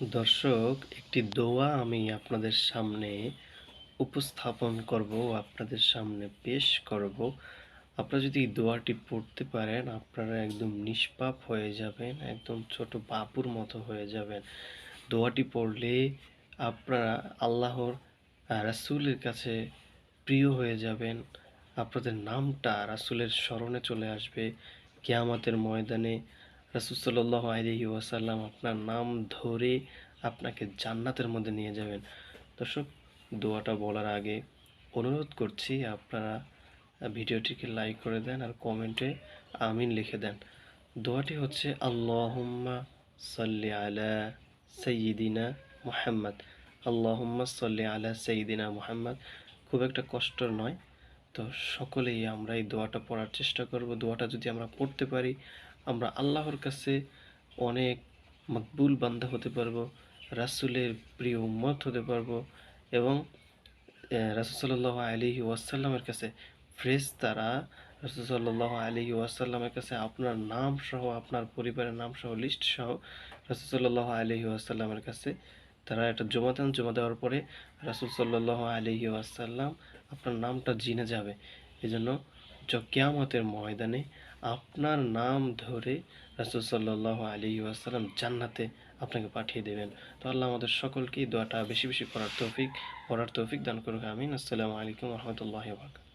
দর্শক, একটি দোয়া আমি আপনাদের সামনে উপস্থাপন করব, আপনাদের সামনে পেশ করব। আপনারা যদি এই দোয়াটি পড়তে পারেন, আপনারা একদম নিষ্পাপ হয়ে যাবেন, একদম ছোট বাবুর মতো হয়ে যাবেন। দোয়াটি পড়লে আপনারা আল্লাহর রাসূলের কাছে প্রিয় হয়ে যাবেন। আপনাদের নামটা রাসূলের স্মরণে চলে আসবে। কিয়ামতের ময়দানে রাসূল সাল্লাল্লাহু আলাইহি ওয়াসাল্লাম আপনার নাম ধরে আপনাকে জান্নাতের মধ্যে নিয়ে যাবেন। দর্শক, দোয়াটা বলার আগে অনুরোধ করছি আপনারা ভিডিওটিকে লাইক করে দেন আর কমেন্টে আমিন লিখে দেন। দোয়াটি হচ্ছে আল্লাহুম্মা সাল্লি আলা সাইয়্যিদিনা মুহাম্মদ। আল্লাহুম্মা সাল্লি আলা সাইয়্যিদিনা মুহাম্মদ। খুব একটা কষ্টর নয়। তো সকলেই আমরা এই দোয়াটা পড়ার চেষ্টা করব। দোয়াটা যদি আমরা পড়তে পারি, আমরা আল্লাহর কাছে অনেক মকবুল বান্দা হতে পারবো, রাসূলের প্রিয় উম্মত হতে পারবো এবং রাসূল সাল্লাল্লাহু আলাইহি ওয়াসাল্লামের কাছে ফেরেশতারা রাসূল সাল্লাল্লাহু আলাইহি ওয়াসাল্লামের কাছে আপনার নাম সহ, আপনার পরিবারের নাম সহ, লিস্ট সহ রাসূল সাল্লাল্লাহু আলাইহি ওয়াসাল্লামের কাছে তারা এটা জমা দেন। জমা দেওয়ার পরে রাসূল সাল্লাল্লাহু আলাইহি ওয়াসাল্লাম আপনার নামটা জেনে যাবে। এজন্য কিয়ামতের ময়দানে আপনার নাম ধরে রাসূল সাল্লাল্লাহু আলাইহি ওয়াসাল্লাম জান্নাতে আপনাকে পাঠিয়ে দেবেন। তো আল্লাহ আমাদের সকলকে এই দোয়াটা বেশি বেশি পড়ার তৌফিক দান করুক। আমিন। আসসালামু আলাইকুম ওয়া রাহমাতুল্লাহি ওয়া বারাকাতুহু।